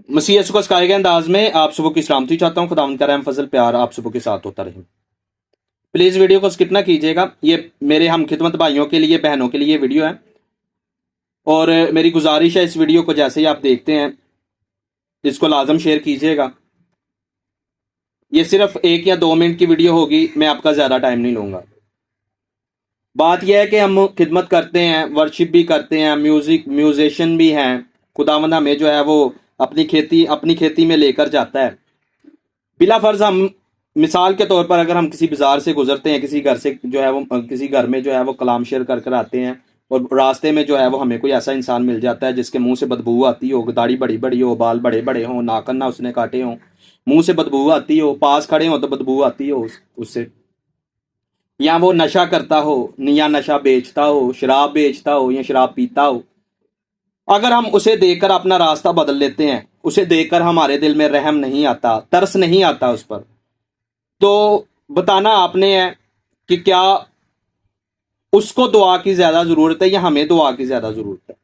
मसीह यीशु को सिखाए गए अंदाज में आप सबों की सलामती चाहता हूँ। खुदावंद का रहम फजल प्यार आप सबों के साथ होता रहे। प्लीज़ वीडियो को स्किप ना कीजिएगा। ये मेरे हम खिदमत भाइयों के लिए, बहनों के लिए वीडियो है, और मेरी गुजारिश है इस वीडियो को जैसे ही आप देखते हैं इसको लाजम शेयर कीजिएगा। ये सिर्फ 1 या 2 मिनट की वीडियो होगी, मैं आपका ज़्यादा टाइम नहीं लूँगा। बात यह है कि हम खिदमत करते हैं, वर्शिप भी करते हैं, म्यूजिशियन भी हैं। खुदावंद हमें जो है वो अपनी खेती में लेकर जाता है। बिला फर्ज हम मिसाल के तौर पर अगर हम किसी बाजार से गुजरते हैं, किसी घर से जो है वो किसी घर में जो है वो कलाम शेयर कर कर आते हैं, और रास्ते में जो है वो हमें कोई ऐसा इंसान मिल जाता है जिसके मुंह से बदबू आती हो, दाढ़ी बड़ी बड़ी हो, बाल बड़े बड़े हों, नाखन ना उसने काटे हों, मुंह से बदबू आती हो, पास खड़े हो तो बदबू आती हो उससे, या वो नशा करता हो, या नशा बेचता हो, शराब बेचता हो, या शराब पीता हो, अगर हम उसे देखकर अपना रास्ता बदल लेते हैं, उसे देखकर हमारे दिल में रहम नहीं आता, तरस नहीं आता उस पर, तो बताना आपने है कि क्या उसको दुआ की ज्यादा जरूरत है या हमें दुआ की ज्यादा जरूरत है।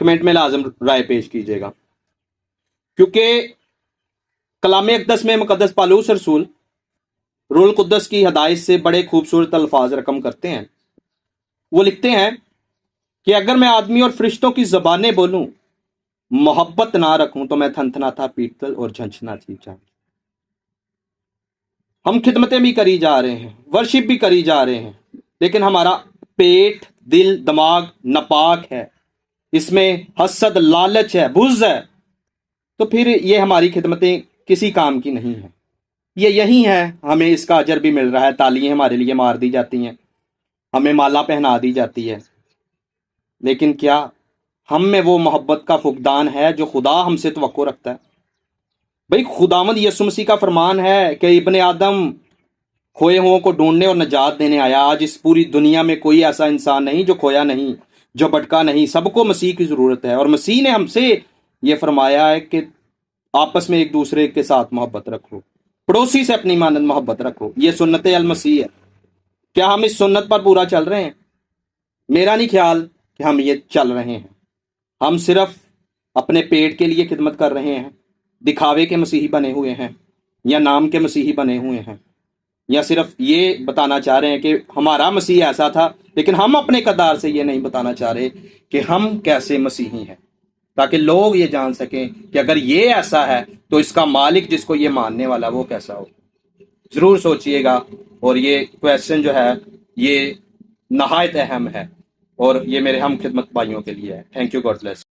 कमेंट में लाजम राय पेश कीजिएगा, क्योंकि कलाम अक़दस में मुक़द्दस पालूस रसूल रूहुल कुद्दस की हदायत से बड़े खूबसूरत अल्फाज रकम करते हैं। वो लिखते हैं कि अगर मैं आदमी और फरिश्तों की ज़बानें बोलूं, मोहब्बत ना रखूं तो मैं थनथनाता पीतल और झंझना चीज जाऊं। हम खिदमतें भी करी जा रहे हैं, वर्शिप भी करी जा रहे हैं, लेकिन हमारा पेट, दिल, दिमाग नापाक है, इसमें हसद, लालच है, बुज़ है, तो फिर ये हमारी खिदमतें किसी काम की नहीं है। ये यही है, हमें इसका अजर भी मिल रहा है, तालियां हमारे लिए मार दी जाती हैं, हमें माला पहना दी जाती है, लेकिन क्या हम में वो मोहब्बत का फुकदान है जो खुदा हमसे तवक्को रखता है। भाई खुदावंद यीशु मसीह का फरमान है कि इब्ने आदम खोए हुओं को ढूंढने और निजात देने आया। आज इस पूरी दुनिया में कोई ऐसा इंसान नहीं जो खोया नहीं, जो भटका नहीं, सबको मसीह की ज़रूरत है। और मसीह ने हमसे ये फरमाया है कि आपस में एक दूसरे के साथ मोहब्बत रखो, पड़ोसी से अपनी मानद मोहब्बत रखो। ये सुन्नत अल मसीह है। क्या हम इस सुन्नत पर पूरा चल रहे हैं? मेरा नहीं ख्याल कि हम ये चल रहे हैं। हम सिर्फ अपने पेट के लिए खिदमत कर रहे हैं, दिखावे के मसीही बने हुए हैं, या नाम के मसीही बने हुए हैं, या सिर्फ ये बताना चाह रहे हैं कि हमारा मसीह ऐसा था, लेकिन हम अपने कदार से ये नहीं बताना चाह रहे कि हम कैसे मसीही हैं, ताकि लोग ये जान सकें कि अगर ये ऐसा है तो इसका मालिक जिसको ये मानने वाला वो कैसा हो। ज़रूर सोचिएगा, और ये क्वेश्चन जो है ये नहायत अहम है, और ये मेरे हम खिदमत भाइयों के लिए है। Thank you, God bless.